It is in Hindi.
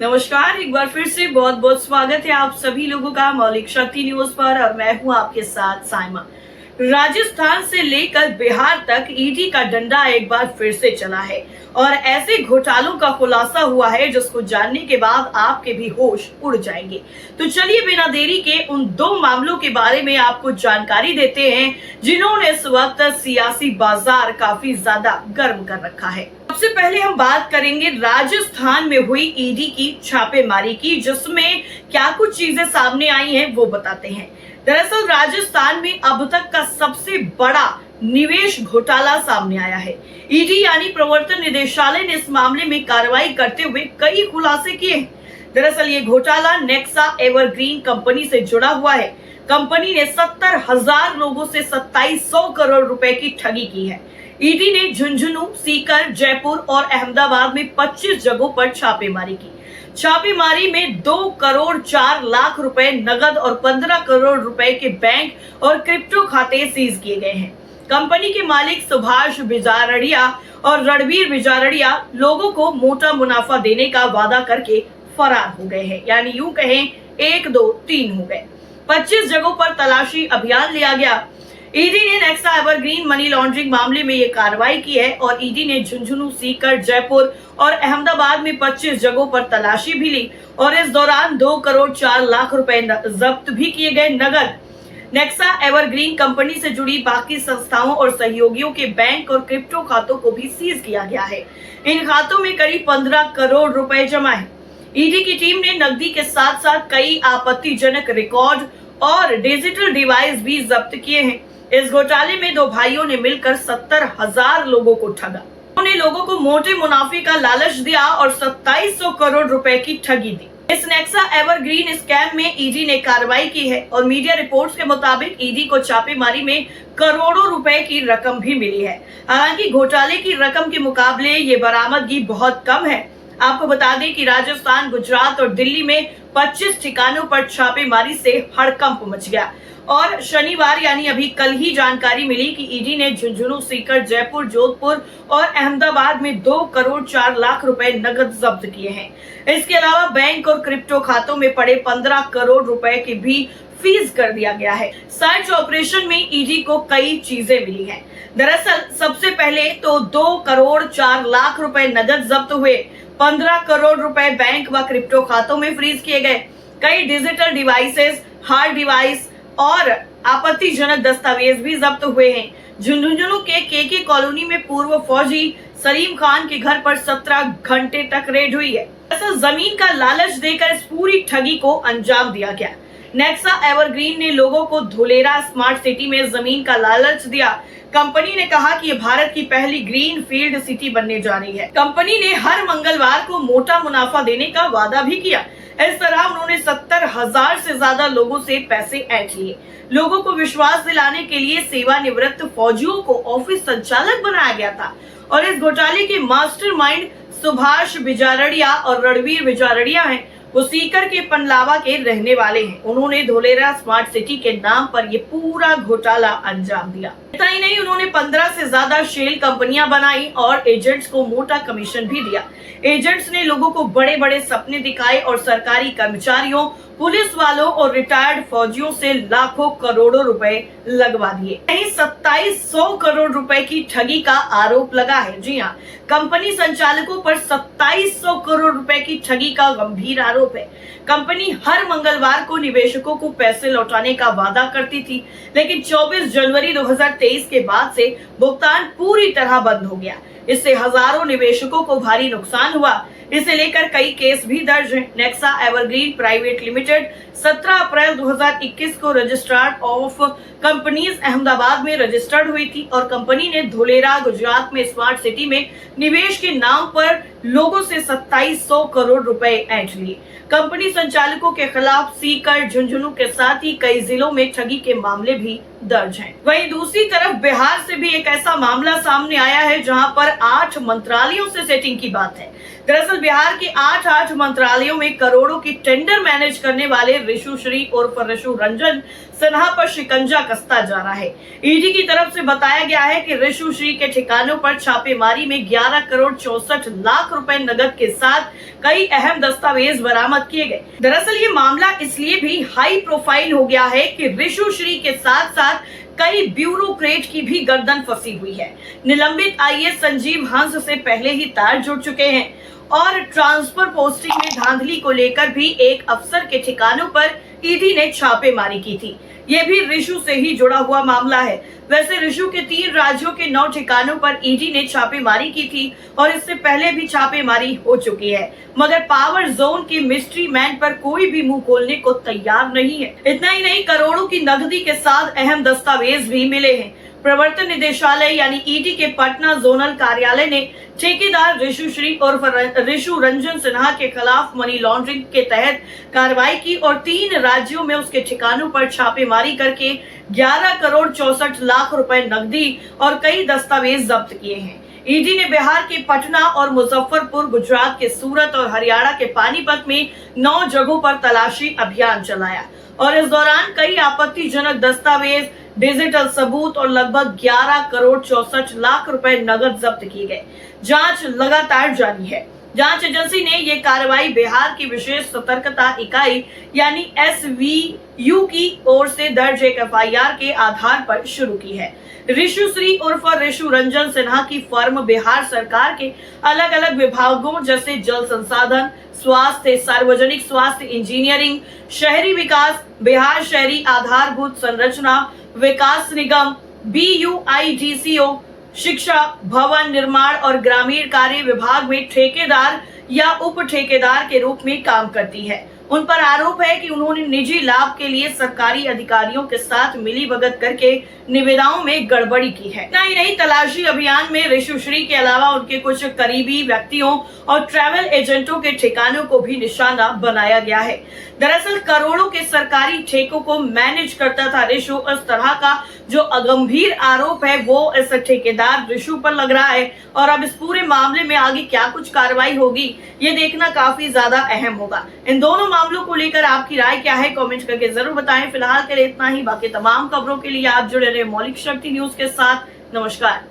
नमस्कार, एक बार फिर से बहुत बहुत स्वागत है आप सभी लोगों का मौलिक शक्ति न्यूज पर और मैं हूं आपके साथ साइमा। राजस्थान से लेकर बिहार तक ईडी का डंडा एक बार फिर से चला है और ऐसे घोटालों का खुलासा हुआ है जिसको जानने के बाद आपके भी होश उड़ जाएंगे। तो चलिए बिना देरी के उन दो मामलों के बारे में आपको जानकारी देते हैं जिन्होंने इस वक्त सियासी बाजार काफी ज्यादा गर्म कर रखा है। सबसे पहले हम बात करेंगे राजस्थान में हुई ईडी की छापेमारी की, जिसमें क्या कुछ चीजें सामने आई हैं वो बताते हैं। दरअसल राजस्थान में अब तक का सबसे बड़ा निवेश घोटाला सामने आया है। ईडी यानी प्रवर्तन निदेशालय ने इस मामले में कार्रवाई करते हुए कई खुलासे किए हैं। दरअसल ये घोटाला नेक्सा एवरग्रीन कंपनी से जुड़ा हुआ है। कंपनी ने 70,000 लोगों से 2700 करोड़ रुपए की ठगी की है। ईडी ने झुंझुनू, सीकर, जयपुर और अहमदाबाद में 25 जगहों पर छापेमारी की। छापेमारी में 2 करोड़ 4 लाख रुपए नगद और 15 करोड़ रुपए के बैंक और क्रिप्टो खाते सीज किए गए हैं। कंपनी के मालिक सुभाष बिजारड़िया और रणवीर बिजारड़िया लोगों को मोटा मुनाफा देने का वादा करके फरार हो गए हैं, यानी यूं कहें 1, 2, 3 हो गए। 25 जगहों पर तलाशी अभियान लिया गया। ईडी ने नेक्सा एवरग्रीन मनी लॉन्ड्रिंग मामले में ये कार्रवाई की है और ईडी ने झुंझुनू, सीकर, जयपुर और अहमदाबाद में 25 जगहों पर तलाशी भी ली और इस दौरान 2 करोड़ 4 लाख रुपए जब्त भी किए गए नगद। नेक्सा एवरग्रीन कंपनी से जुड़ी बाकी संस्थाओं और सहयोगियों के बैंक और क्रिप्टो खातों को भी सीज किया गया है। इन खातों में करीब 15 करोड़ रुपए जमा है। ईडी की टीम ने नकदी के साथ साथ कई आपत्तिजनक रिकॉर्ड और डिजिटल डिवाइस भी जब्त किए हैं। इस घोटाले में 2 भाइयों ने मिलकर 70,000 लोगों को ठगा। उन्होंने लोगों को मोटे मुनाफे का लालच दिया और 2700 करोड़ रुपए की ठगी दी। इस नेक्सा एवरग्रीन स्कैम में ईडी ने कार्रवाई की है और मीडिया रिपोर्ट्स के मुताबिक ईडी को छापेमारी में करोड़ों रुपए की रकम भी मिली है। हालांकि घोटाले की रकम के मुकाबले ये बरामदगी बहुत कम है। आपको बता दें कि राजस्थान, गुजरात और दिल्ली में 25 ठिकानों पर छापेमारी से हड़कंप मच गया और शनिवार यानी अभी कल ही जानकारी मिली कि ईडी ने झुंझुनू, सीकर, जयपुर, जोधपुर और अहमदाबाद में 2 करोड़ 4 लाख रुपए नगद जब्त किए हैं। इसके अलावा बैंक और क्रिप्टो खातों में पड़े 15 करोड़ रुपए की भी फ्रीज कर दिया गया है। सर्च ऑपरेशन में ईडी को कई चीजें मिली हैं। दरअसल सबसे पहले तो 2 करोड़ 4 लाख रुपए नगद जब्त हुए, 15 करोड़ रुपए बैंक व क्रिप्टो खातों में फ्रीज किए गए, कई डिजिटल डिवाइसेस, हार्ड डिवाइस और आपत्तिजनक दस्तावेज भी जब्त हुए हैं। झुंझुनू के केके कॉलोनी में पूर्व फौजी सलीम खान के घर पर 17 घंटे तक रेड हुई है। ऐसा जमीन का लालच देकर इस पूरी ठगी को अंजाम दिया गया। नेक्सा एवरग्रीन ने लोगों को धुलेरा स्मार्ट सिटी में जमीन का लालच दिया। कंपनी ने कहा कि ये भारत की पहली ग्रीन फील्ड सिटी बनने जा रही है। कंपनी ने हर मंगलवार को मोटा मुनाफा देने का वादा भी किया। इस तरह उन्होंने 70,000 से ज्यादा लोगों से पैसे ऐंठ लिए। लोगों को विश्वास दिलाने के लिए सेवानिवृत्त फौजियों को ऑफिस संचालक बनाया गया था और इस घोटाले के मास्टरमाइंड सुभाष बिजारड़िया और रणवीर बिजारड़िया हैं। वो सीकर के पनलावा के रहने वाले हैं। उन्होंने धोलेरा स्मार्ट सिटी के नाम पर ये पूरा घोटाला अंजाम दिया। इतना ही नहीं, उन्होंने 15 से ज्यादा शेल कंपनियां बनाई और एजेंट्स को मोटा कमीशन भी दिया। एजेंट्स ने लोगों को बड़े बड़े सपने दिखाए और सरकारी कर्मचारियों, पुलिस वालों और रिटायर्ड फौजियों से लाखों करोड़ों रुपए लगवा दिए। कहीं 2700 करोड़ रुपए की ठगी का आरोप लगा है। जी हाँ, कंपनी संचालकों पर 2700 करोड़ रुपए की ठगी का गंभीर आरोप है। कंपनी हर मंगलवार को निवेशकों को पैसे लौटाने का वादा करती थी, लेकिन 24 जनवरी 2023 के बाद से भुगतान पूरी तरह बंद हो गया। इससे हजारों निवेशकों को भारी नुकसान हुआ। इसे लेकर कई केस भी दर्ज हैं। नेक्सा एवरग्रीन प्राइवेट लिमिटेड 17 अप्रैल 2021 को रजिस्ट्रार ऑफ कंपनीज अहमदाबाद में रजिस्टर्ड हुई थी और कंपनी ने धुलेरा, गुजरात में स्मार्ट सिटी में निवेश के नाम पर लोगों से 2700 करोड़ रुपए ऐंठ लिए। कंपनी संचालकों के खिलाफ सीकर, झुंझुनू के साथ ही कई जिलों में ठगी के मामले भी दर्ज हैं। वहीं दूसरी तरफ बिहार से भी एक ऐसा मामला सामने आया है जहां पर 8 मंत्रालयों से सेटिंग की बात है। दरअसल बिहार के 8 मंत्रालयों में करोड़ों की टेंडर मैनेज करने वाले ऋषु श्री उर्फ ऋषु रंजन सिन्हा पर शिकंजा कसता जा रहा है। ईडी की तरफ से बताया गया है कि ऋषु श्री के ठिकानों पर छापेमारी में 11 करोड़ 64 लाख रुपए नकद के साथ कई अहम दस्तावेज बरामद किए गए। दरअसल ये मामला इसलिए भी हाई प्रोफाइल हो गया है कि ऋषु श्री के साथ साथ कई ब्यूरोक्रेट की भी गर्दन फंसी हुई है। निलंबित आईएएस संजीव हंस से पहले ही तार जुड़ चुके हैं और ट्रांसफर पोस्टिंग में धांधली को लेकर भी एक अफसर के ठिकानों पर ईडी ने छापेमारी की थी। ये भी ऋषु से ही जुड़ा हुआ मामला है। वैसे ऋषु के 3 राज्यों के 9 ठिकानों पर ईडी ने छापेमारी की थी और इससे पहले भी छापेमारी हो चुकी है, मगर पावर जोन के मिस्ट्री मैन पर कोई भी मुंह खोलने को तैयार नहीं है। इतना ही नहीं, करोड़ों की नकदी के साथ अहम दस्तावेज भी मिले हैं। प्रवर्तन निदेशालय यानी ईडी के पटना जोनल कार्यालय ने ठेकेदार ऋषु श्री उर्फ ऋषु रंजन सिन्हा के खिलाफ मनी लॉन्ड्रिंग के तहत कार्रवाई की और 3 राज्यों में उसके ठिकानों पर छापेमारी करके 11 करोड़ 64 लाख रुपए नकदी और कई दस्तावेज जब्त किए हैं। ईडी ने बिहार के पटना और मुजफ्फरपुर, गुजरात के सूरत और हरियाणा के पानीपत में 9 जगहों पर तलाशी अभियान चलाया और इस दौरान कई आपत्तिजनक दस्तावेज, डिजिटल सबूत और लगभग 11 करोड़ 64 लाख रुपए नकद जब्त किए गए। जांच लगातार जारी है। जांच एजेंसी ने ये कार्रवाई बिहार की विशेष सतर्कता इकाई यानी SVU की ओर से दर्ज एक FIR के आधार पर शुरू की है। ऋषु श्री उर्फ ऋषु रंजन सिन्हा की फर्म बिहार सरकार के अलग अलग विभागों जैसे जल संसाधन, स्वास्थ्य, सार्वजनिक स्वास्थ्य, इंजीनियरिंग, शहरी विकास, बिहार शहरी आधारभूत संरचना विकास निगम, BUIDCO, शिक्षा, भवन निर्माण और ग्रामीण कार्य विभाग में ठेकेदार या उप ठेकेदार के रूप में काम करती है। उन पर आरोप है कि उन्होंने निजी लाभ के लिए सरकारी अधिकारियों के साथ मिलीभगत करके निविदाओं में गड़बड़ी की है। इतना ही नहीं, तलाशी अभियान में ऋषु श्री के अलावा उनके कुछ करीबी व्यक्तियों और ट्रैवल एजेंटों के ठिकानों को भी निशाना बनाया गया है। दरअसल करोड़ों के सरकारी ठेकों को मैनेज करता था ऋषु। इस तरह का जो अगंभीर आरोप है वो इस ठेकेदार ऋषु पर लग रहा है और अब इस पूरे मामले में आगे क्या कुछ कार्रवाई होगी ये देखना काफी ज्यादा अहम होगा। इन दोनों मामलों को लेकर आपकी राय क्या है, कमेंट करके जरूर बताएं। फिलहाल के लिए इतना ही। बाकी तमाम खबरों के लिए आप जुड़े रहे मौलिक शक्ति न्यूज के साथ। नमस्कार।